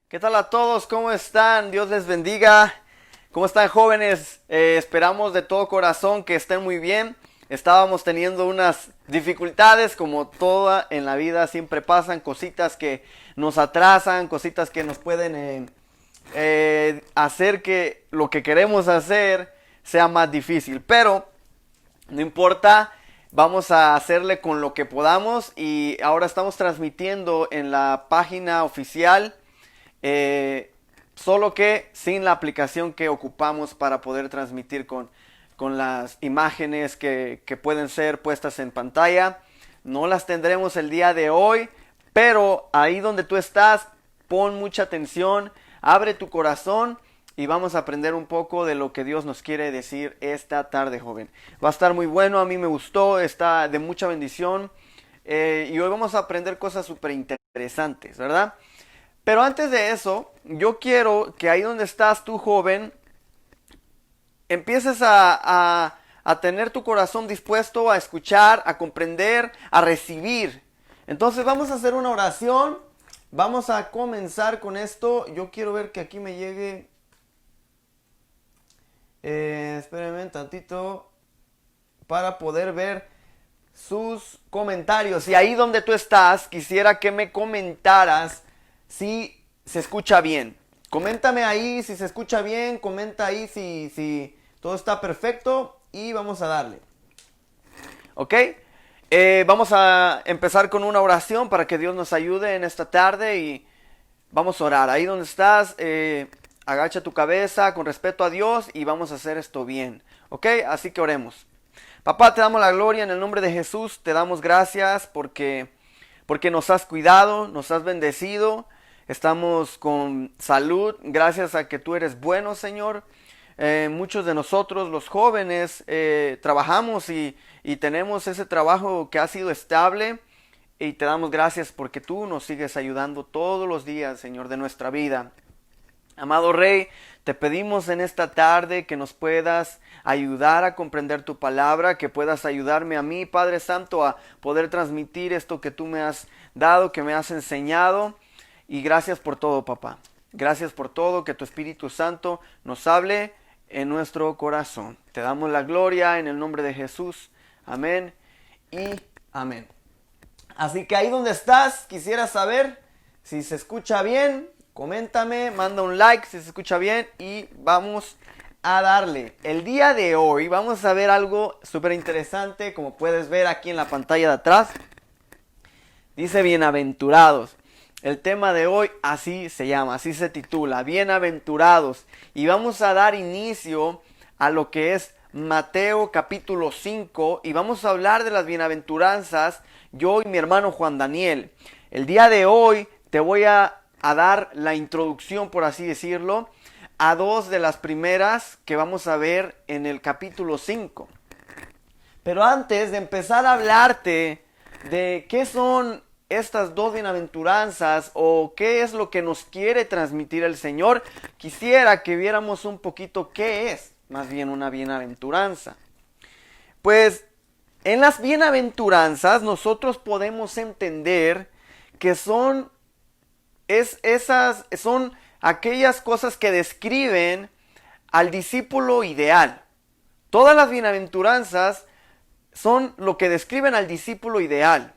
¿Qué tal a todos? ¿Cómo están? Dios les bendiga. ¿Cómo están, jóvenes? Esperamos de todo corazón que estén muy bien. Estábamos teniendo unas dificultades, como toda en la vida siempre pasan, cositas que nos atrasan, cositas que nos pueden hacer que lo que queremos hacer sea más difícil. Pero no importa, vamos a hacerle con lo que podamos y ahora estamos transmitiendo en la página oficial. Eh, Solo que sin la aplicación que ocupamos para poder transmitir con las imágenes que pueden ser puestas en pantalla. No las tendremos el día de hoy, pero ahí donde tú estás, pon mucha atención, abre tu corazón y vamos a aprender un poco de lo que Dios nos quiere decir esta tarde, joven. Va a estar muy bueno, a mí me gustó, está de mucha bendición y hoy vamos a aprender cosas súper interesantes, ¿verdad? Pero antes de eso, yo quiero que ahí donde estás tú, joven, empieces a tener tu corazón dispuesto a escuchar, a comprender, a recibir. Entonces vamos a hacer una oración. Vamos a comenzar con esto. Yo quiero ver que aquí me llegue. Espérenme un tantito para poder ver sus comentarios. Y ahí donde tú estás, quisiera que me comentaras si se escucha bien. Coméntame ahí si se escucha bien, comenta ahí si todo está perfecto y vamos a darle. ¿Ok? Vamos a empezar con una oración para que Dios nos ayude en esta tarde y vamos a orar. Ahí donde estás, agacha tu cabeza con respeto a Dios y vamos a hacer esto bien. ¿Ok? Así que oremos. Papá, te damos la gloria en el nombre de Jesús, te damos gracias porque nos has cuidado, nos has bendecido. Estamos con salud, gracias a que tú eres bueno, Señor. Muchos de nosotros, los jóvenes, trabajamos y tenemos ese trabajo que ha sido estable. Y te damos gracias porque tú nos sigues ayudando todos los días, Señor, de nuestra vida. Amado Rey, te pedimos en esta tarde que nos puedas ayudar a comprender tu palabra, que puedas ayudarme a mí, Padre Santo, a poder transmitir esto que tú me has dado, que me has enseñado. Y gracias por todo, papá. Gracias por todo, que tu Espíritu Santo nos hable en nuestro corazón. Te damos la gloria en el nombre de Jesús. Amén y amén. Así que ahí donde estás, quisiera saber si se escucha bien. Coméntame, manda un like si se escucha bien y vamos a darle. El día de hoy vamos a ver algo súper interesante, como puedes ver aquí en la pantalla de atrás. Dice bienaventurados. El tema de hoy así se llama, así se titula, bienaventurados. Y vamos a dar inicio a lo que es Mateo capítulo 5 y vamos a hablar de las bienaventuranzas, yo y mi hermano Juan Daniel. El día de hoy te voy a dar la introducción, por así decirlo, a dos de las primeras que vamos a ver en el capítulo 5. Pero antes de empezar a hablarte de qué son estas dos bienaventuranzas o qué es lo que nos quiere transmitir el Señor, quisiera que viéramos un poquito qué es más bien una bienaventuranza. Pues en las bienaventuranzas nosotros podemos entender que son aquellas cosas que describen al discípulo ideal. Todas las bienaventuranzas son lo que describen al discípulo ideal.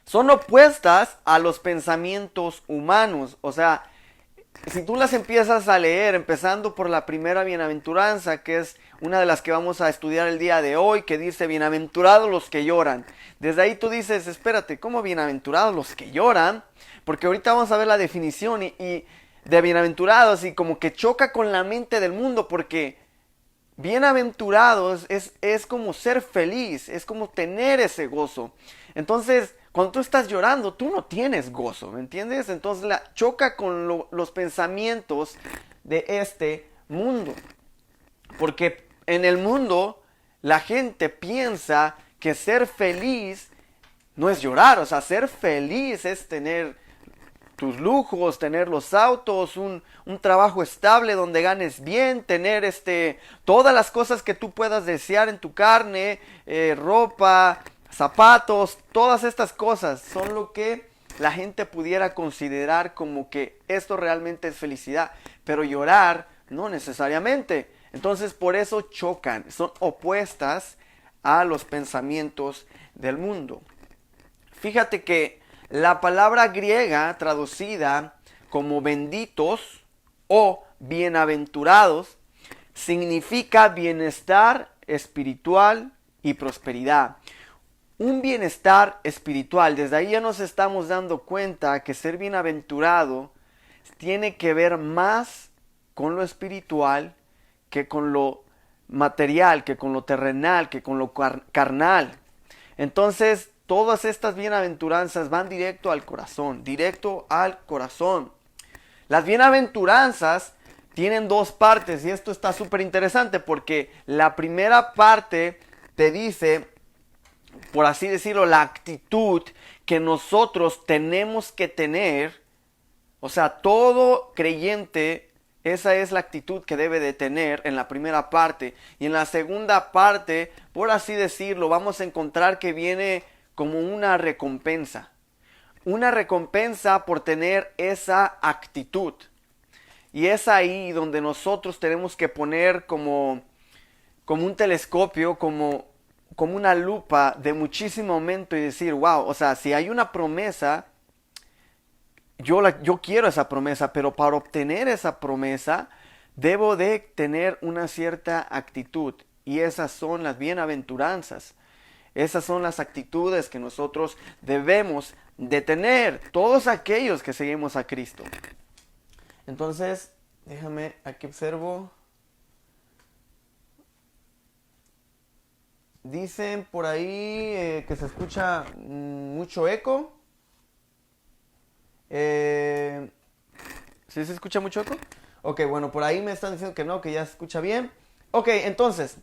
Son opuestas a los pensamientos humanos. O sea, si tú las empiezas a leer, empezando por la primera bienaventuranza, que es una de las que vamos a estudiar el día de hoy, que dice, bienaventurados los que lloran. Desde ahí tú dices, espérate, ¿cómo bienaventurados los que lloran? Porque ahorita vamos a ver la definición y de bienaventurados y como que choca con la mente del mundo, porque bienaventurados es como ser feliz, es como tener ese gozo. Entonces, cuando tú estás llorando, tú no tienes gozo, ¿me entiendes? Entonces choca con los pensamientos de este mundo. Porque en el mundo la gente piensa que ser feliz no es llorar. O sea, ser feliz es tener tus lujos, tener los autos, un trabajo estable donde ganes bien, tener todas las cosas que tú puedas desear en tu carne, ropa, zapatos, todas estas cosas son lo que la gente pudiera considerar como que esto realmente es felicidad, pero llorar no necesariamente. Entonces por eso chocan, son opuestas a los pensamientos del mundo. Fíjate que la palabra griega traducida como benditos o bienaventurados significa bienestar espiritual y prosperidad. Un bienestar espiritual, desde ahí ya nos estamos dando cuenta que ser bienaventurado tiene que ver más con lo espiritual que con lo material, que con lo terrenal, que con lo carnal. Entonces, todas estas bienaventuranzas van directo al corazón, directo al corazón. Las bienaventuranzas tienen dos partes y esto está súper interesante porque la primera parte te dice, por así decirlo, la actitud que nosotros tenemos que tener. O sea, todo creyente, esa es la actitud que debe de tener en la primera parte. Y en la segunda parte, por así decirlo, vamos a encontrar que viene como una recompensa. Una recompensa por tener esa actitud. Y es ahí donde nosotros tenemos que poner como un telescopio, como una lupa de muchísimo aumento y decir, wow, o sea, si hay una promesa, yo quiero esa promesa, pero para obtener esa promesa debo de tener una cierta actitud. Y esas son las bienaventuranzas. Esas son las actitudes que nosotros debemos de tener, todos aquellos que seguimos a Cristo. Entonces, déjame, aquí observo. Dicen por ahí que se escucha mucho eco. ¿Sí se escucha mucho eco? Ok, bueno, por ahí me están diciendo que no, que ya se escucha bien. Ok, entonces,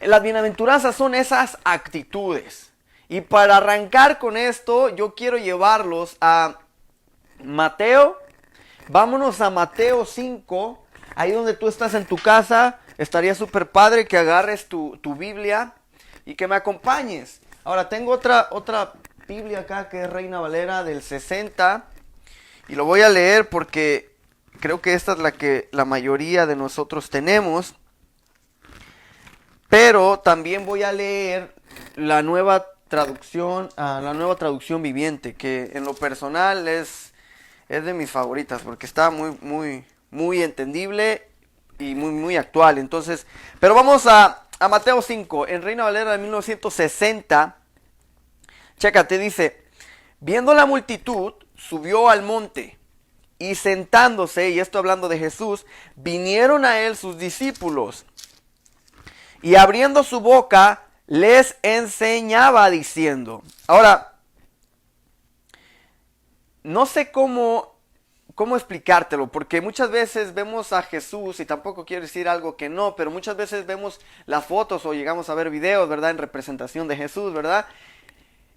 las bienaventuranzas son esas actitudes. Y para arrancar con esto, yo quiero llevarlos a Mateo. Vámonos a Mateo 5, ahí donde tú estás en tu casa. Estaría súper padre que agarres tu Biblia y que me acompañes. Ahora, tengo otra Biblia acá que es Reina Valera del 60. Y lo voy a leer porque creo que esta es la que la mayoría de nosotros tenemos. Pero también voy a leer la nueva traducción viviente, que en lo personal es de mis favoritas porque está muy entendible y muy actual. Entonces, pero vamos a Mateo 5, en Reina Valera de 1960. Chécate, dice: viendo la multitud, subió al monte, y sentándose, y esto hablando de Jesús, vinieron a él sus discípulos, y abriendo su boca, les enseñaba diciendo. Ahora, no sé cómo explicártelo, porque muchas veces vemos a Jesús, y tampoco quiero decir algo que no, pero muchas veces vemos las fotos o llegamos a ver videos, ¿verdad?, en representación de Jesús, ¿verdad?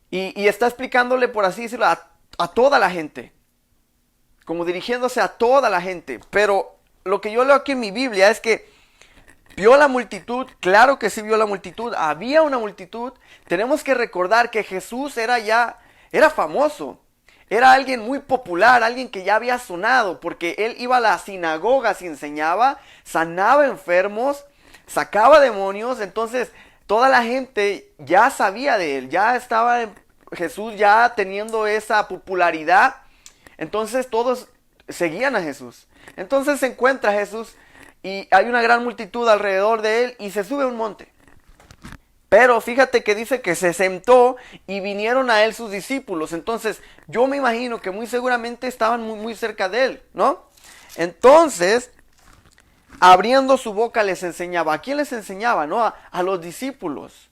Y está explicándole, por así decirlo, a toda la gente, como dirigiéndose a toda la gente. Pero lo que yo leo aquí en mi Biblia es que vio la multitud. Claro que sí vio la multitud, había una multitud. Tenemos que recordar que Jesús era famoso. Era alguien muy popular, alguien que ya había sonado, porque él iba a las sinagogas y enseñaba, sanaba enfermos, sacaba demonios. Entonces toda la gente ya sabía de él, ya estaba Jesús ya teniendo esa popularidad. Entonces todos seguían a Jesús. Entonces se encuentra Jesús y hay una gran multitud alrededor de él y se sube a un monte. Pero fíjate que dice que se sentó y vinieron a él sus discípulos. Entonces yo me imagino que muy seguramente estaban muy cerca de él, ¿no? Entonces, abriendo su boca les enseñaba. ¿A quién les enseñaba? ¿No? A los discípulos.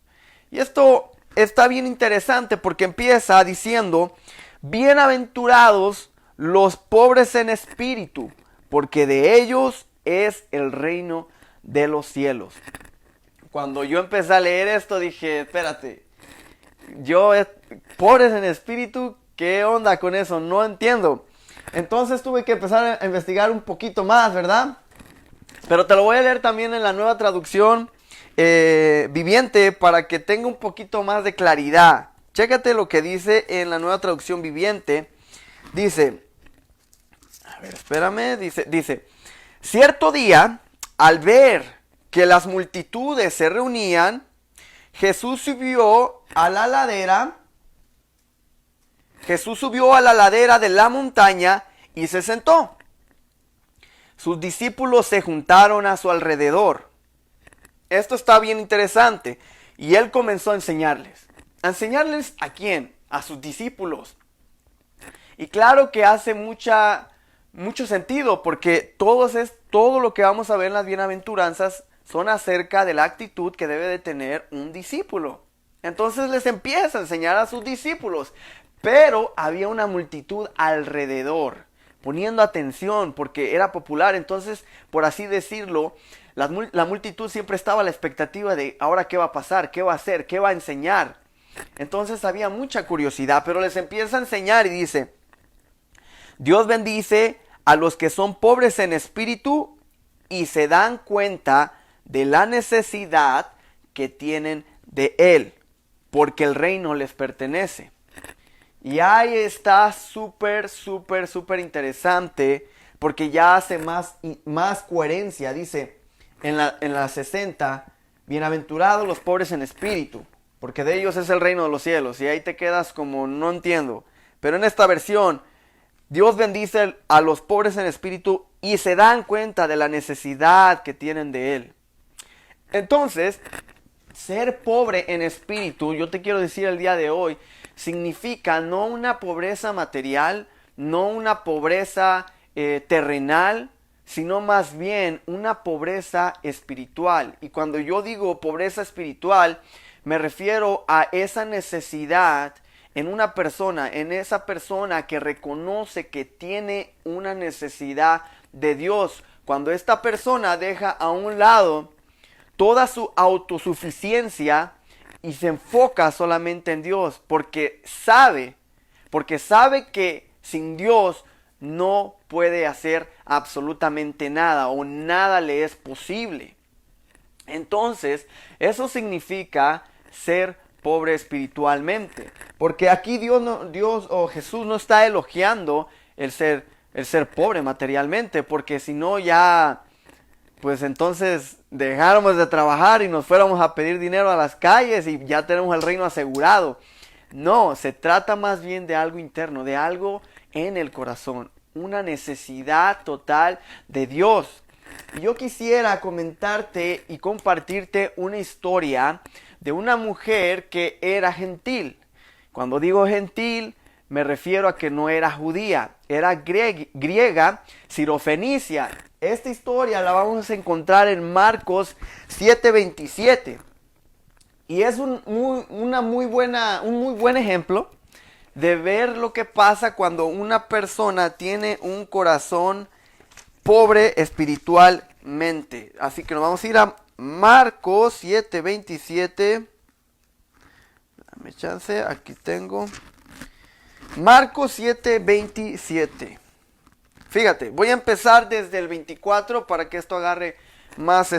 Y esto está bien interesante porque empieza diciendo: bienaventurados los pobres en espíritu, porque de ellos es el reino de los cielos. Cuando yo empecé a leer esto dije, espérate, pobres en espíritu, ¿qué onda con eso? No entiendo. Entonces tuve que empezar a investigar un poquito más, ¿verdad? Pero te lo voy a leer también en la nueva traducción viviente para que tenga un poquito más de claridad. Chécate lo que dice en la Nueva Traducción Viviente. Dice, a ver, espérame, dice, cierto día, al ver que las multitudes se reunían, Jesús subió a la ladera de la montaña y se sentó. Sus discípulos se juntaron a su alrededor. Esto está bien interesante. Y él comenzó a enseñarles. ¿A enseñarles a quién? A sus discípulos. Y claro que hace mucho sentido, porque todo lo que vamos a ver en las bienaventuranzas son acerca de la actitud que debe de tener un discípulo. Entonces les empieza a enseñar a sus discípulos. Pero había una multitud alrededor, poniendo atención porque era popular. Entonces, por así decirlo, la multitud siempre estaba a la expectativa de ahora qué va a pasar, qué va a hacer, qué va a enseñar. Entonces había mucha curiosidad, pero les empieza a enseñar y dice, Dios bendice a los que son pobres en espíritu y se dan cuenta de la necesidad que tienen de Él, porque el reino les pertenece. Y ahí está súper interesante, porque ya hace más coherencia. Dice en la 60, bienaventurados los pobres en espíritu, porque de ellos es el reino de los cielos. Y ahí te quedas como no entiendo. Pero en esta versión, Dios bendice a los pobres en espíritu y se dan cuenta de la necesidad que tienen de Él. Entonces, ser pobre en espíritu, yo te quiero decir el día de hoy, significa no una pobreza material, no una pobreza terrenal, sino más bien una pobreza espiritual. Y cuando yo digo pobreza espiritual, me refiero a esa necesidad en una persona, en esa persona que reconoce que tiene una necesidad de Dios. Cuando esta persona deja a un lado toda su autosuficiencia y se enfoca solamente en Dios, porque sabe que sin Dios no puede hacer absolutamente nada o nada le es posible. Entonces, eso significa ser pobre espiritualmente, porque aquí Dios o Jesús no está elogiando el ser pobre materialmente, porque si no ya, pues entonces dejáramos de trabajar y nos fuéramos a pedir dinero a las calles y ya tenemos el reino asegurado. No, se trata más bien de algo interno, de algo en el corazón, una necesidad total de Dios. Y yo quisiera comentarte y compartirte una historia de una mujer que era gentil. Cuando digo gentil, me refiero a que no era judía, era griega, sirofenicia. Esta historia la vamos a encontrar en Marcos 7:27. Y es un muy buen ejemplo de ver lo que pasa cuando una persona tiene un corazón pobre espiritualmente. Así que nos vamos a ir a Marcos 7:27. Dame chance, aquí tengo. Marcos 7:27. Fíjate, voy a empezar desde el 24 para que esto agarre más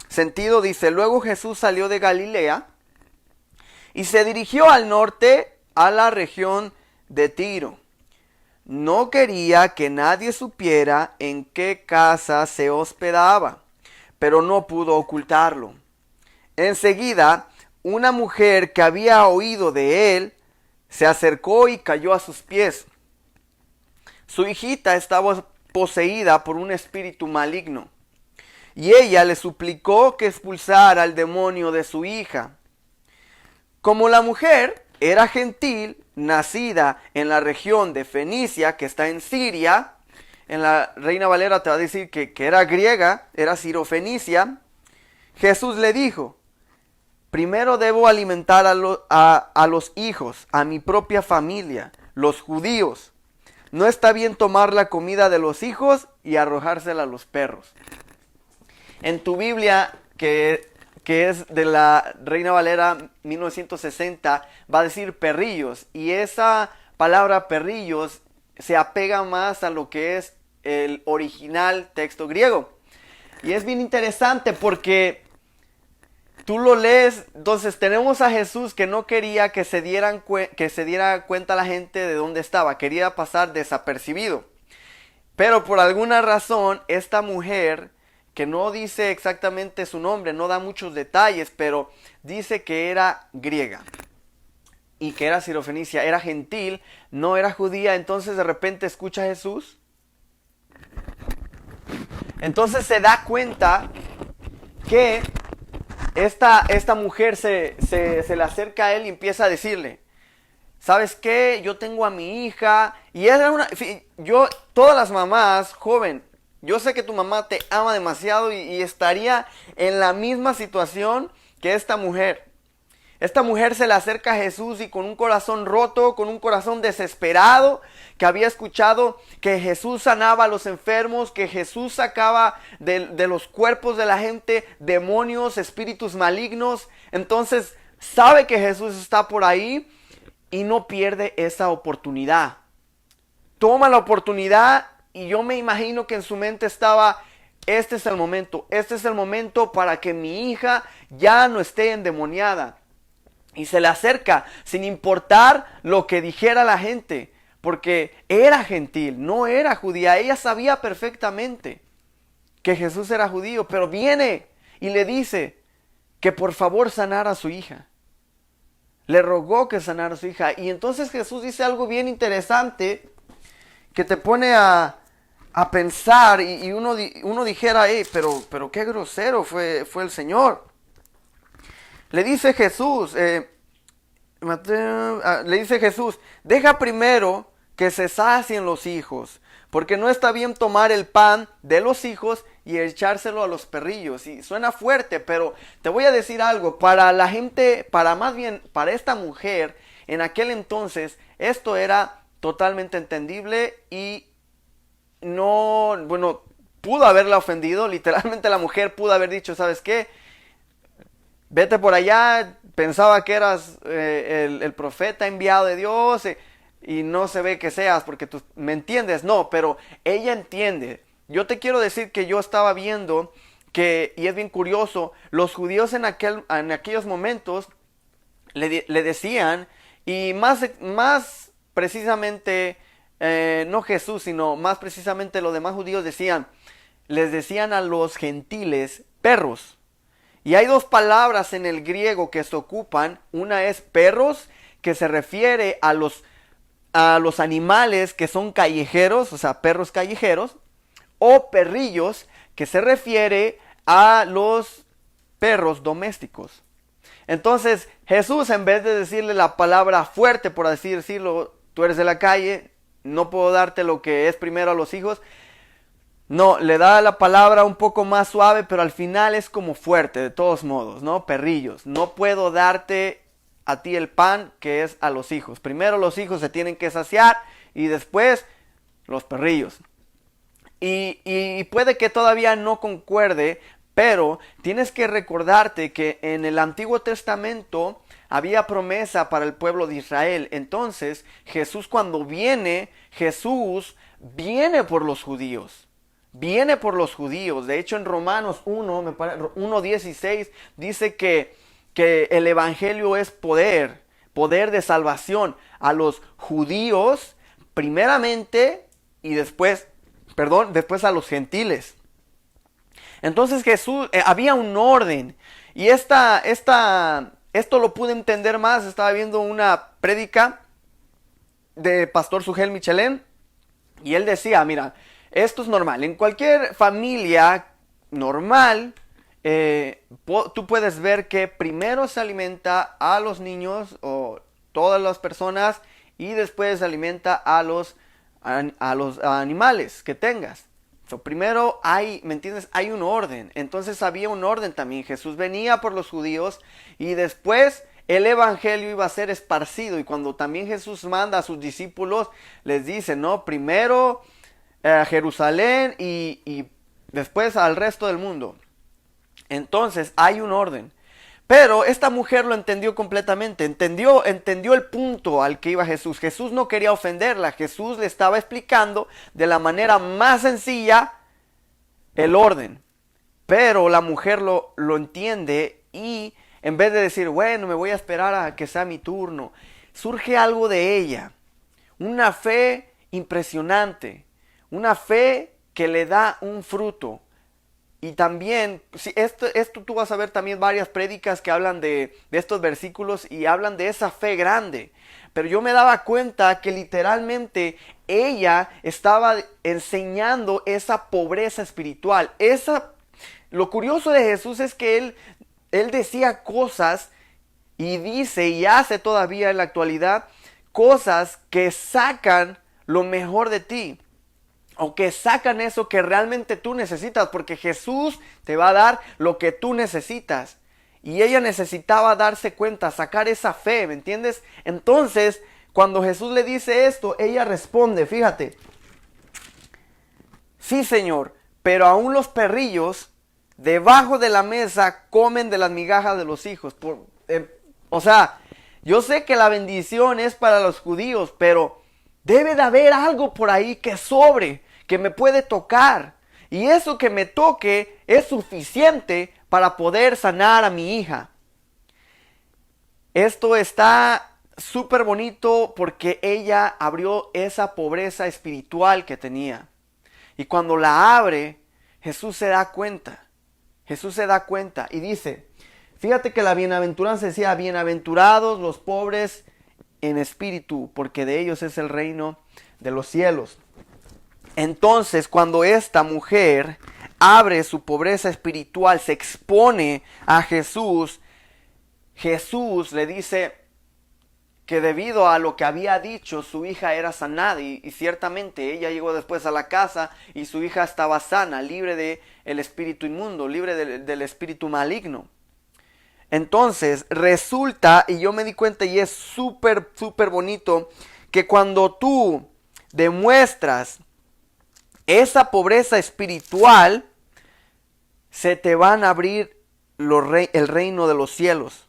sentido. Dice, luego Jesús salió de Galilea y se dirigió al norte a la región de Tiro. No quería que nadie supiera en qué casa se hospedaba, pero no pudo ocultarlo. Enseguida, una mujer que había oído de él se acercó y cayó a sus pies. Su hijita estaba poseída por un espíritu maligno, y ella le suplicó que expulsara al demonio de su hija. Como la mujer era gentil, nacida en la región de Fenicia, que está en Siria, en la Reina Valera te va a decir que era griega, era sirofenicia, Jesús le dijo, primero debo alimentar a los hijos, a mi propia familia, los judíos. No está bien tomar la comida de los hijos y arrojársela a los perros. En tu Biblia, que es de la Reina Valera 1960, va a decir perrillos. Y esa palabra perrillos se apega más a lo que es el original texto griego. Y es bien interesante porque tú lo lees, entonces tenemos a Jesús que no quería que se diera cuenta la gente de dónde estaba, quería pasar desapercibido. Pero por alguna razón, esta mujer, que no dice exactamente su nombre, no da muchos detalles, pero dice que era griega y que era sirofenicia, era gentil, no era judía. Entonces de repente escucha a Jesús. Entonces se da cuenta que esta mujer se le acerca a él y empieza a decirle: ¿sabes qué? Yo tengo a mi hija. Y era todas las mamás, joven, yo sé que tu mamá te ama demasiado y estaría en la misma situación que esta mujer. Esta mujer se le acerca a Jesús y con un corazón roto, con un corazón desesperado, que había escuchado que Jesús sanaba a los enfermos, que Jesús sacaba de los cuerpos de la gente demonios, espíritus malignos. Entonces sabe que Jesús está por ahí y no pierde esa oportunidad. Toma la oportunidad y yo me imagino que en su mente estaba: este es el momento para que mi hija ya no esté endemoniada. Y se le acerca sin importar lo que dijera la gente, porque era gentil, no era judía. Ella sabía perfectamente que Jesús era judío, pero viene y le dice que por favor sanara a su hija. Le rogó que sanara a su hija. Y entonces Jesús dice algo bien interesante que te pone a pensar, y uno dijera: pero qué grosero fue el Señor. Le dice Jesús, deja primero que se sacien los hijos, porque no está bien tomar el pan de los hijos y echárselo a los perrillos. Y suena fuerte, pero te voy a decir algo. Para la gente, para esta mujer, en aquel entonces, esto era totalmente entendible y pudo haberla ofendido. Literalmente la mujer pudo haber dicho: ¿sabes qué? Vete por allá, pensaba que eras el profeta enviado de Dios y no se ve que seas porque tú me entiendes. No, pero ella entiende. Yo te quiero decir que yo estaba viendo y es bien curioso, los judíos en aquellos momentos le decían, y más precisamente, no Jesús, sino más precisamente los demás judíos les decían a los gentiles perros. Y hay dos palabras en el griego que se ocupan. Una es perros, que se refiere a los animales que son callejeros, o sea, perros callejeros, o perrillos, que se refiere a los perros domésticos. Entonces Jesús, en vez de decirle la palabra fuerte, por así decirlo: tú eres de la calle, no puedo darte lo que es primero a los hijos, no, le da la palabra un poco más suave, pero al final es como fuerte, de todos modos, ¿no? Perrillos, no puedo darte a ti el pan que es a los hijos. Primero los hijos se tienen que saciar y después los perrillos. Y puede que todavía no concuerde, pero tienes que recordarte que en el Antiguo Testamento había promesa para el pueblo de Israel. Entonces cuando viene, Jesús viene por los judíos. Viene por los judíos. De hecho, en Romanos 1:16 dice que el evangelio es poder de salvación a los judíos primeramente y después a los gentiles. Entonces Jesús, había un orden, y esto lo pude entender más. Estaba viendo una prédica de Pastor Sugel Michelén y él decía: mira, esto es normal. En cualquier familia normal, tú puedes ver que primero se alimenta a los niños o todas las personas y después se alimenta a los animales que tengas. Primero ¿me entiendes? Hay un orden. Entonces había un orden también. Jesús venía por los judíos y después el evangelio iba a ser esparcido. Y cuando también Jesús manda a sus discípulos, les dice, ¿no? Primero a Jerusalén y después al resto del mundo. Entonces hay un orden. Pero esta mujer lo entendió completamente, entendió el punto al que iba Jesús. Jesús no quería ofenderla, Jesús le estaba explicando de la manera más sencilla el orden. Pero la mujer lo entiende y en vez de decir, bueno, me voy a esperar a que sea mi turno, surge algo de ella. Una fe impresionante, una fe que le da un fruto. Y también, si esto tú vas a ver también varias prédicas que hablan de estos versículos y hablan de esa fe grande. Pero yo me daba cuenta que literalmente ella estaba enseñando esa pobreza espiritual. Lo curioso de Jesús es que él decía cosas y dice y hace todavía en la actualidad cosas que sacan lo mejor de ti. O que sacan eso que realmente tú necesitas, porque Jesús te va a dar lo que tú necesitas. Y ella necesitaba darse cuenta, sacar esa fe, ¿me entiendes? Entonces, cuando Jesús le dice esto, ella responde, fíjate. Sí, Señor, pero aún los perrillos debajo de la mesa comen de las migajas de los hijos. O sea, yo sé que la bendición es para los judíos, pero debe de haber algo por ahí que sobre, que me puede tocar. Y eso que me toque es suficiente para poder sanar a mi hija. Esto está súper bonito porque ella abrió esa pobreza espiritual que tenía. Y cuando la abre, Jesús se da cuenta. Jesús se da cuenta y dice, fíjate que la bienaventuranza decía, bienaventurados los pobres en espíritu, porque de ellos es el reino de los cielos. Entonces, cuando esta mujer abre su pobreza espiritual, se expone a Jesús, Jesús le dice que debido a lo que había dicho, su hija era sanada y ciertamente ella llegó después a la casa y su hija estaba sana, libre del espíritu inmundo, libre del espíritu maligno. Entonces resulta, y yo me di cuenta y es súper, súper bonito, que cuando tú demuestras esa pobreza espiritual, se te van a abrir el reino de los cielos.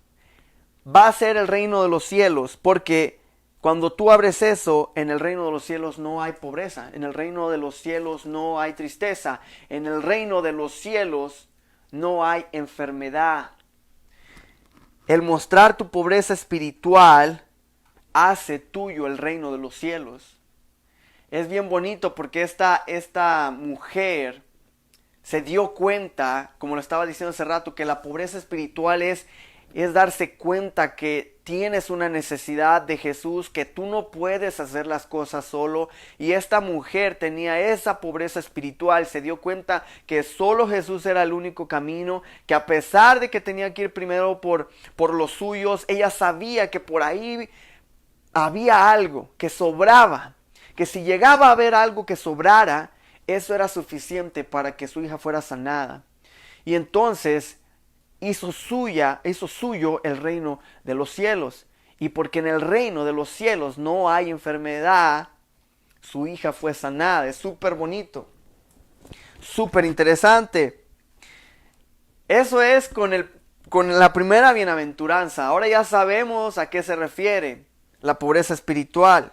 Va a ser el reino de los cielos, porque cuando tú abres eso, en el reino de los cielos no hay pobreza, en el reino de los cielos no hay tristeza, en el reino de los cielos no hay enfermedad. El mostrar tu pobreza espiritual hace tuyo el reino de los cielos. Es bien bonito porque esta mujer se dio cuenta, como lo estaba diciendo hace rato, que la pobreza espiritual es darse cuenta que tienes una necesidad de Jesús, que tú no puedes hacer las cosas solo. Y esta mujer tenía esa pobreza espiritual, se dio cuenta que solo Jesús era el único camino, que a pesar de que tenía que ir primero por los suyos, ella sabía que por ahí había algo que sobraba, que si llegaba a haber algo que sobrara, eso era suficiente para que su hija fuera sanada. Y entonces hizo suyo el reino de los cielos. Y porque en el reino de los cielos no hay enfermedad, su hija fue sanada. Es súper bonito, súper interesante. Eso es con la primera bienaventuranza. Ahora ya sabemos a qué se refiere la pobreza espiritual.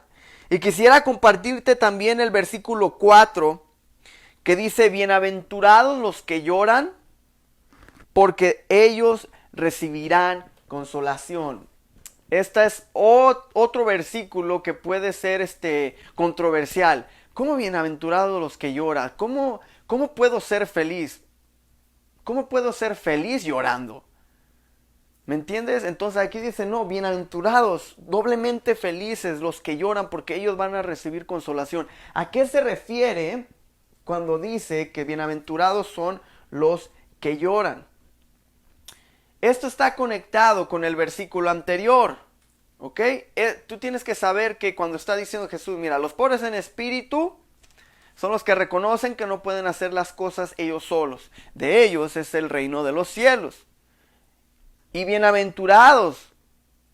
Y quisiera compartirte también el versículo 4, que dice, bienaventurados los que lloran, porque ellos recibirán consolación. Este es otro versículo que puede ser controversial. ¿Cómo bienaventurados los que lloran? ¿Cómo puedo ser feliz? ¿Cómo puedo ser feliz llorando? ¿Me entiendes? Entonces aquí dice, no, bienaventurados, doblemente felices los que lloran, porque ellos van a recibir consolación. ¿A qué se refiere cuando dice que bienaventurados son los que lloran? Esto está conectado con el versículo anterior, ¿ok? Tú tienes que saber que cuando está diciendo Jesús, mira, los pobres en espíritu son los que reconocen que no pueden hacer las cosas ellos solos. De ellos es el reino de los cielos. Y bienaventurados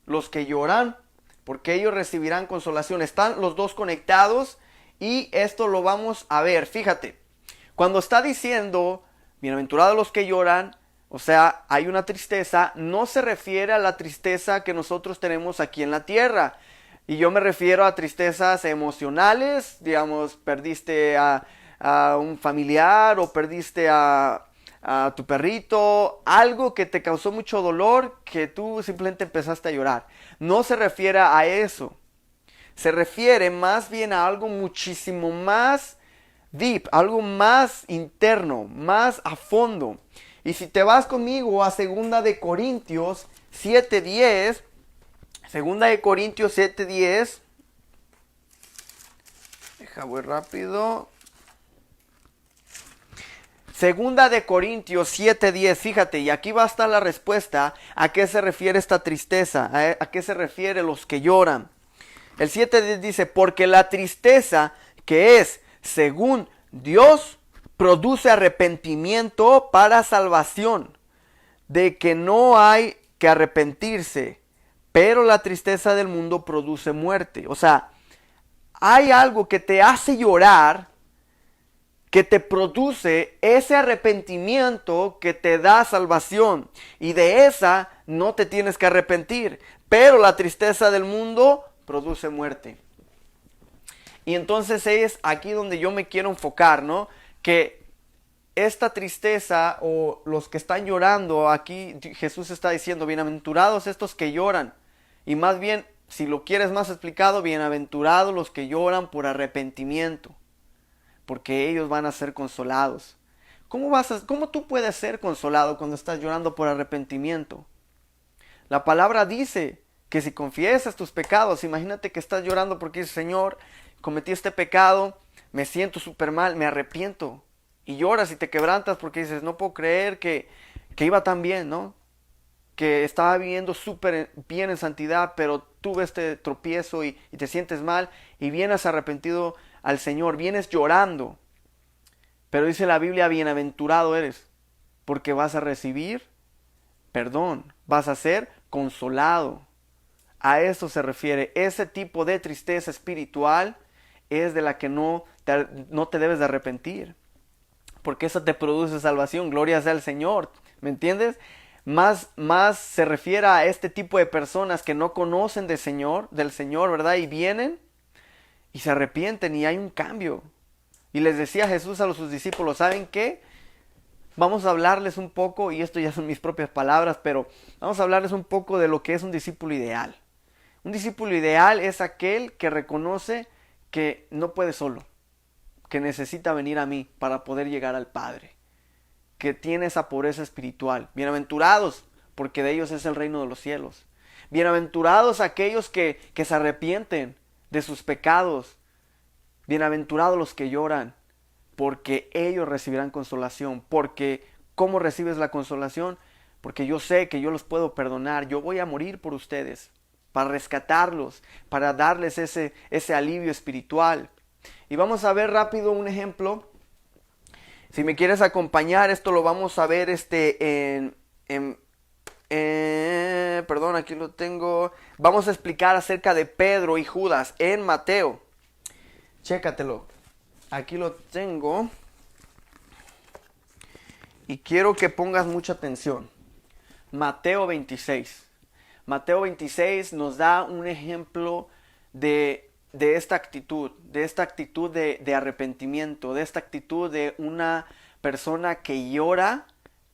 los que lloran, porque ellos recibirán consolación. Están los dos conectados y esto lo vamos a ver. Fíjate, cuando está diciendo bienaventurados los que lloran, o sea, hay una tristeza, no se refiere a la tristeza que nosotros tenemos aquí en la tierra. Y yo me refiero a tristezas emocionales, digamos, perdiste a un familiar o perdiste a a tu perrito, algo que te causó mucho dolor, que tú simplemente empezaste a llorar. No se refiere a eso. Se refiere más bien a algo muchísimo más deep, algo más interno, más a fondo. Y si te vas conmigo a 2 Corintios 7:10, 2 Corintios 7:10, voy rápido. 2 Corintios 7:10, fíjate, y aquí va a estar la respuesta a qué se refiere esta tristeza, a qué se refiere los que lloran. El 7:10 dice, porque la tristeza que es según Dios produce arrepentimiento para salvación, de que no hay que arrepentirse, pero la tristeza del mundo produce muerte. O sea, hay algo que te hace llorar, que te produce ese arrepentimiento que te da salvación. Y de esa no te tienes que arrepentir. Pero la tristeza del mundo produce muerte. Y entonces es aquí donde yo me quiero enfocar, ¿no? Que esta tristeza o los que están llorando, aquí Jesús está diciendo, bienaventurados estos que lloran. Y más bien, si lo quieres más explicado, bienaventurados los que lloran por arrepentimiento, porque ellos van a ser consolados. ¿Cómo tú puedes ser consolado cuando estás llorando por arrepentimiento? La palabra dice que si confiesas tus pecados, imagínate que estás llorando porque dices, Señor, cometí este pecado, me siento súper mal, me arrepiento. Y lloras y te quebrantas porque dices, no puedo creer que iba tan bien, ¿no? Que estaba viviendo súper bien en santidad, pero tuve este tropiezo y te sientes mal y vienes arrepentido al Señor, vienes llorando. Pero dice la Biblia, bienaventurado eres, porque vas a recibir perdón, vas a ser consolado. A eso se refiere. Ese tipo de tristeza espiritual es de la que no te debes de arrepentir, porque eso te produce salvación. Gloria sea al Señor, ¿me entiendes? Más se refiere a este tipo de personas que no conocen del Señor, ¿verdad? Y vienen y se arrepienten y hay un cambio. Y les decía Jesús a sus discípulos, ¿saben qué? Vamos a hablarles un poco, y esto ya son mis propias palabras, pero vamos a hablarles un poco de lo que es un discípulo ideal. Un discípulo ideal es aquel que reconoce que no puede solo, que necesita venir a mí para poder llegar al Padre, que tiene esa pobreza espiritual. Bienaventurados, porque de ellos es el reino de los cielos. Bienaventurados aquellos que se arrepienten de sus pecados. Bienaventurados los que lloran, porque ellos recibirán consolación. Porque, ¿cómo recibes la consolación? Porque yo sé que yo los puedo perdonar. Yo voy a morir por ustedes, para rescatarlos, para darles ese alivio espiritual. Y vamos a ver rápido un ejemplo. Si me quieres acompañar, esto lo vamos a ver perdón, aquí lo tengo. Vamos a explicar acerca de Pedro y Judas en Mateo. Chécatelo. Aquí lo tengo. Y quiero que pongas mucha atención. Mateo 26. Mateo 26 nos da un ejemplo de esta actitud, de arrepentimiento, de esta actitud de una persona que llora,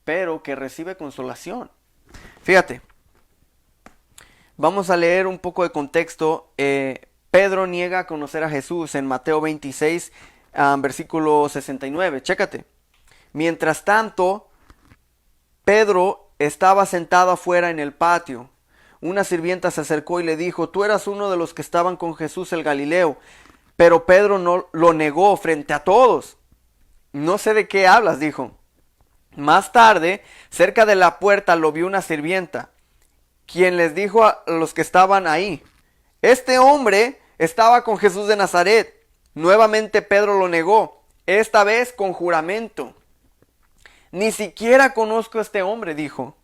pero que recibe consolación. Fíjate, vamos a leer un poco de contexto. Pedro niega a conocer a Jesús en Mateo 26, versículo 69. Chécate. Mientras tanto, Pedro estaba sentado afuera en el patio. Una sirvienta se acercó y le dijo, tú eras uno de los que estaban con Jesús el Galileo. Pero Pedro no lo negó frente a todos. No sé de qué hablas, dijo. Más tarde, cerca de la puerta lo vio una sirvienta, quien les dijo a los que estaban ahí, este hombre estaba con Jesús de Nazaret. Nuevamente Pedro lo negó, esta vez con juramento. Ni siquiera conozco a este hombre, dijo.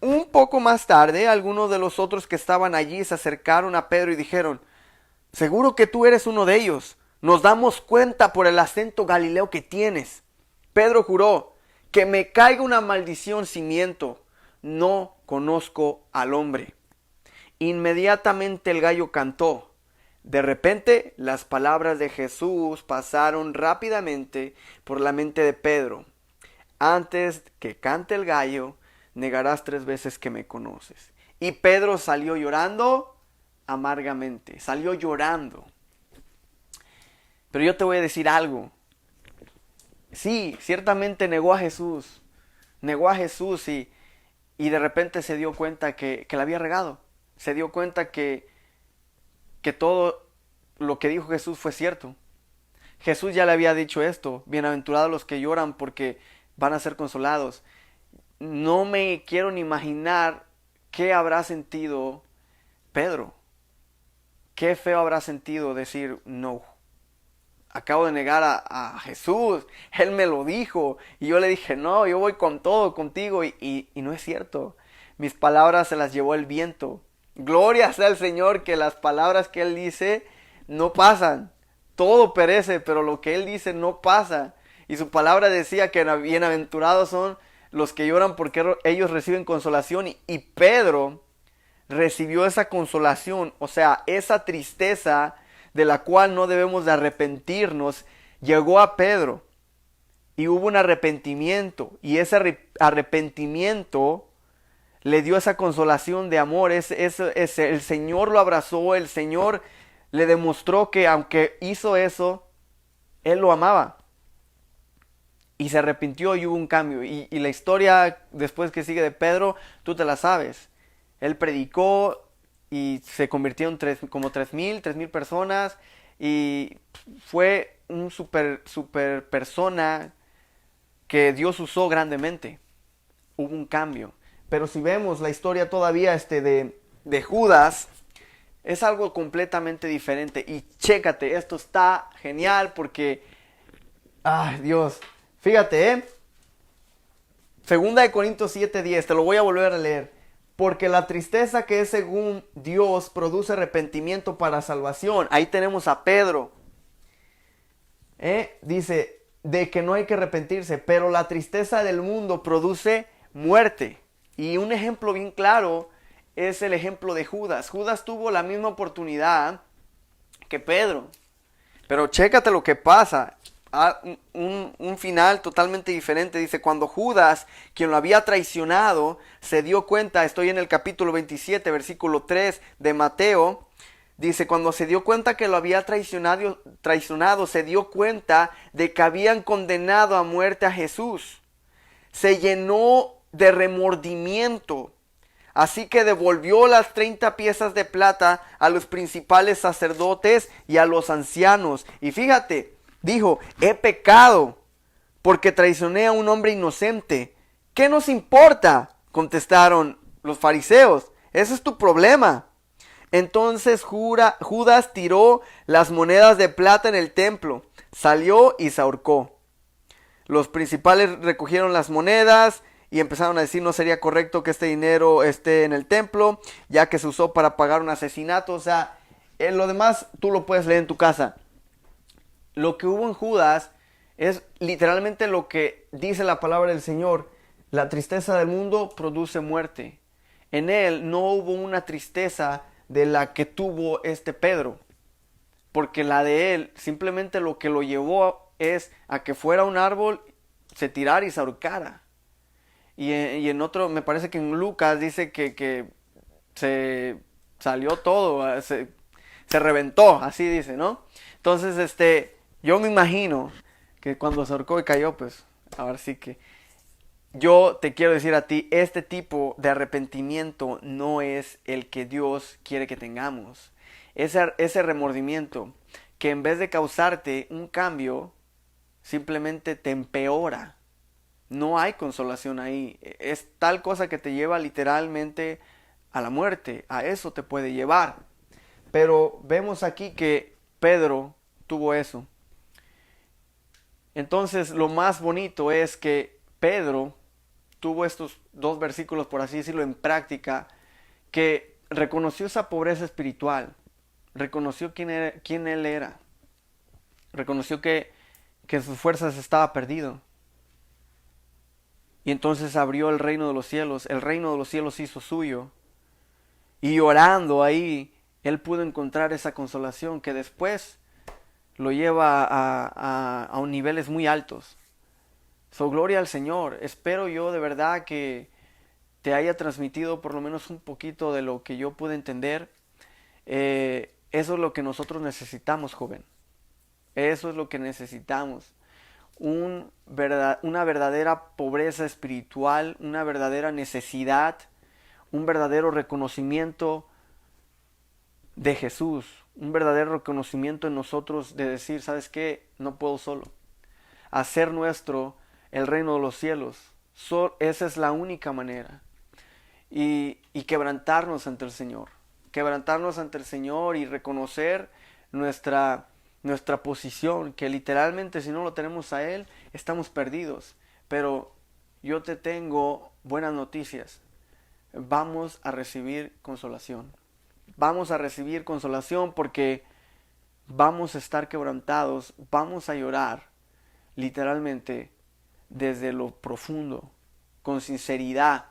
Un poco más tarde, algunos de los otros que estaban allí se acercaron a Pedro y dijeron, seguro que tú eres uno de ellos. Nos damos cuenta por el acento galileo que tienes. Pedro juró, que me caiga una maldición si miento. No conozco al hombre. Inmediatamente el gallo cantó. De repente, las palabras de Jesús pasaron rápidamente por la mente de Pedro. antes que cante el gallo, negarás 3 veces que me conoces. Y Pedro salió llorando amargamente, salió llorando. Pero yo te voy a decir algo. Sí, ciertamente negó a Jesús y de repente se dio cuenta que la había regado. Se dio cuenta que todo lo que dijo Jesús fue cierto. Jesús ya le había dicho esto: bienaventurados los que lloran porque van a ser consolados. No me quiero ni imaginar qué habrá sentido Pedro. Qué feo habrá sentido decir: no, acabo de negar a Jesús, Él me lo dijo, y yo le dije: no, yo voy con todo contigo, y no es cierto. Mis palabras se las llevó el viento. Gloria sea al Señor, que las palabras que Él dice no pasan. Todo perece, pero lo que Él dice no pasa. Y su palabra decía que bienaventurados son los que lloran porque ellos reciben consolación. Y Pedro recibió esa consolación, o sea, esa tristeza de la cual no debemos de arrepentirnos, llegó a Pedro. Y hubo un arrepentimiento, y ese arrepentimiento le dio esa consolación de amor. El Señor lo abrazó, el Señor le demostró que aunque hizo eso, Él lo amaba. Y se arrepintió y hubo un cambio. Y la historia después que sigue de Pedro, tú te la sabes. Él predicó y se convirtieron como 3,000 personas. Y fue un super persona que Dios usó grandemente. Hubo un cambio. Pero si vemos la historia todavía de Judas, es algo completamente diferente. Y chécate, esto está genial porque... ¡ay, Dios! Fíjate, Segunda de Corintios 7:10, te lo voy a volver a leer. Porque la tristeza que es según Dios produce arrepentimiento para salvación. Ahí tenemos a Pedro. Dice, de que no hay que arrepentirse, pero la tristeza del mundo produce muerte. Y un ejemplo bien claro es el ejemplo de Judas. Judas tuvo la misma oportunidad que Pedro. Pero chécate lo que pasa. Un final totalmente diferente. Dice, cuando Judas, quien lo había traicionado, se dio cuenta, estoy en el capítulo 27, versículo 3 de Mateo. Dice, cuando se dio cuenta que lo había traicionado, se dio cuenta de que habían condenado a muerte a Jesús. Se llenó de remordimiento. Así que devolvió las 30 piezas de plata a los principales sacerdotes y a los ancianos. Y fíjate, dijo, he pecado porque traicioné a un hombre inocente. ¿Qué nos importa?, contestaron los fariseos. Ese es tu problema. Entonces Judas tiró las monedas de plata en el templo, salió y se ahorcó. Los principales recogieron las monedas y empezaron a decir: no sería correcto que este dinero esté en el templo, ya que se usó para pagar un asesinato. O sea, lo demás tú lo puedes leer en tu casa. Lo que hubo en Judas es literalmente lo que dice la palabra del Señor. La tristeza del mundo produce muerte. En él no hubo una tristeza de la que tuvo Pedro, porque la de él simplemente lo que lo llevó es a que fuera un árbol, se tirara y se ahorcara. Y en otro, me parece que en Lucas dice que se salió todo, se reventó, así dice, ¿no? Entonces, yo me imagino que cuando se ahorcó y cayó, pues, ahora sí que... Yo te quiero decir a ti, este tipo de arrepentimiento no es el que Dios quiere que tengamos. Ese remordimiento que en vez de causarte un cambio, simplemente te empeora. No hay consolación ahí. Es tal cosa que te lleva literalmente a la muerte. A eso te puede llevar. Pero vemos aquí que Pedro tuvo eso. Entonces lo más bonito es que Pedro tuvo estos 2 versículos, por así decirlo, en práctica, que reconoció esa pobreza espiritual, reconoció quién él era, reconoció que en sus fuerzas estaba perdido. Y entonces abrió el reino de los cielos hizo suyo. Y orando ahí, él pudo encontrar esa consolación que después lo lleva a niveles muy altos. So, gloria al Señor. Espero yo de verdad que te haya transmitido por lo menos un poquito de lo que yo pude entender. Eso es lo que nosotros necesitamos, joven. Eso es lo que necesitamos. Una verdadera pobreza espiritual, una verdadera necesidad, un verdadero reconocimiento de Jesús, un verdadero reconocimiento en nosotros de decir, ¿sabes qué? No puedo solo. Hacer nuestro el reino de los cielos. Esa es la única manera. Y quebrantarnos ante el Señor. Quebrantarnos ante el Señor y reconocer nuestra posición, que literalmente si no lo tenemos a Él, estamos perdidos. Pero yo te tengo buenas noticias. Vamos a recibir consolación. Vamos a recibir consolación porque vamos a estar quebrantados, vamos a llorar literalmente desde lo profundo, con sinceridad.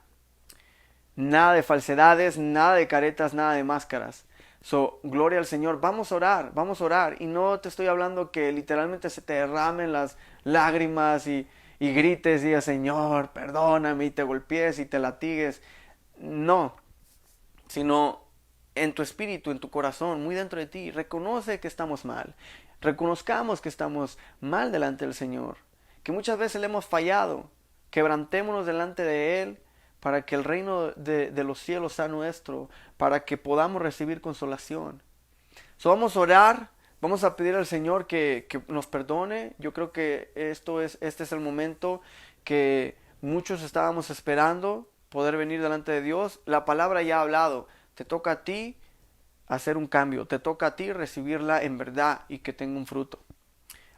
Nada de falsedades, nada de caretas, nada de máscaras. So, gloria al Señor. Vamos a orar, vamos a orar. Y no te estoy hablando que literalmente se te derramen las lágrimas y grites y digas, Señor, perdóname, y te golpees y te latigues. No, sino en tu espíritu, en tu corazón, muy dentro de ti, reconoce que estamos mal. Reconozcamos que estamos mal delante del Señor, que muchas veces le hemos fallado. Quebrantémonos delante de Él para que el reino de los cielos sea nuestro, para que podamos recibir consolación. So, vamos a orar, vamos a pedir al Señor que nos perdone. Yo creo que este es el momento que muchos estábamos esperando, poder venir delante de Dios. La palabra ya ha hablado. Te toca a ti hacer un cambio. Te toca a ti recibirla en verdad y que tenga un fruto.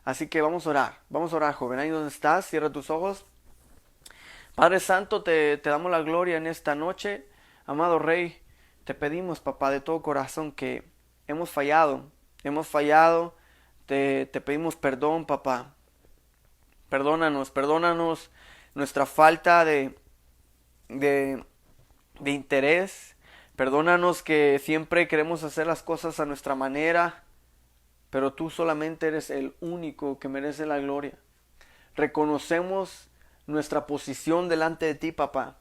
Así que vamos a orar, joven. Ahí donde estás, cierra tus ojos. Padre Santo, te damos la gloria en esta noche. Amado Rey, te pedimos, papá, de todo corazón que hemos fallado. Te pedimos perdón, papá. Perdónanos nuestra falta de interés. Perdónanos que siempre queremos hacer las cosas a nuestra manera, pero tú solamente eres el único que merece la gloria. Reconocemos nuestra posición delante de ti, papá.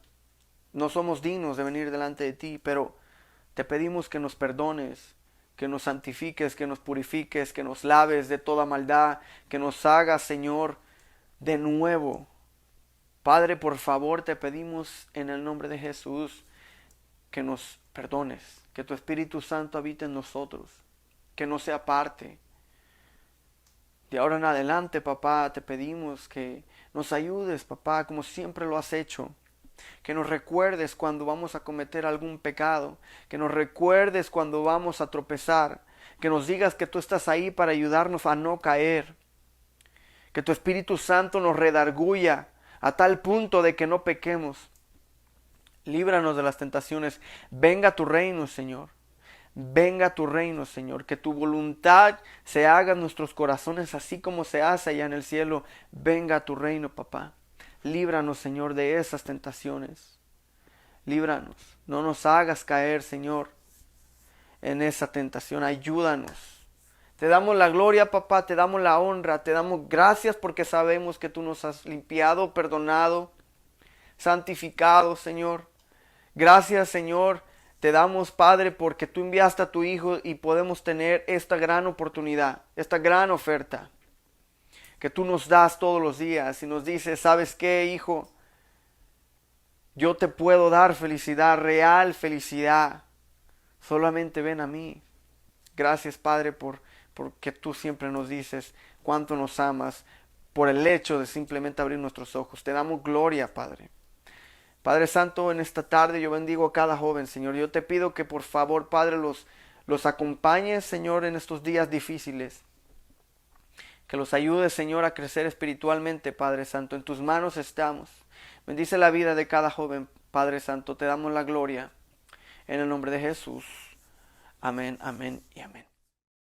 No somos dignos de venir delante de ti, pero te pedimos que nos perdones, que nos santifiques, que nos purifiques, que nos laves de toda maldad, que nos hagas, Señor, de nuevo. Padre, por favor, te pedimos en el nombre de Jesús que nos perdones, que tu Espíritu Santo habite en nosotros, que no sea parte. De ahora en adelante, papá, te pedimos que nos ayudes, papá, como siempre lo has hecho. Que nos recuerdes cuando vamos a cometer algún pecado, que nos recuerdes cuando vamos a tropezar, que nos digas que tú estás ahí para ayudarnos a no caer. Que tu Espíritu Santo nos redarguya a tal punto de que no pequemos. Líbranos de las tentaciones. Venga tu reino, Señor. Venga tu reino, Señor. Que tu voluntad se haga en nuestros corazones así como se hace allá en el cielo. Venga tu reino, papá. Líbranos, Señor, de esas tentaciones. Líbranos. No nos hagas caer, Señor, en esa tentación. Ayúdanos. Te damos la gloria, papá. Te damos la honra. Te damos gracias porque sabemos que tú nos has limpiado, perdonado, santificado, Señor. Gracias, Señor, te damos, Padre, porque tú enviaste a tu Hijo y podemos tener esta gran oportunidad, esta gran oferta que tú nos das todos los días y nos dices, ¿sabes qué, Hijo? Yo te puedo dar felicidad, real felicidad. Solamente ven a mí. Gracias, Padre, porque tú siempre nos dices cuánto nos amas por el hecho de simplemente abrir nuestros ojos. Te damos gloria, Padre. Padre Santo, en esta tarde yo bendigo a cada joven, Señor. Yo te pido que por favor, Padre, los acompañes, Señor, en estos días difíciles. Que los ayudes, Señor, a crecer espiritualmente, Padre Santo. En tus manos estamos. Bendice la vida de cada joven, Padre Santo. Te damos la gloria. En el nombre de Jesús. Amén, amén y amén.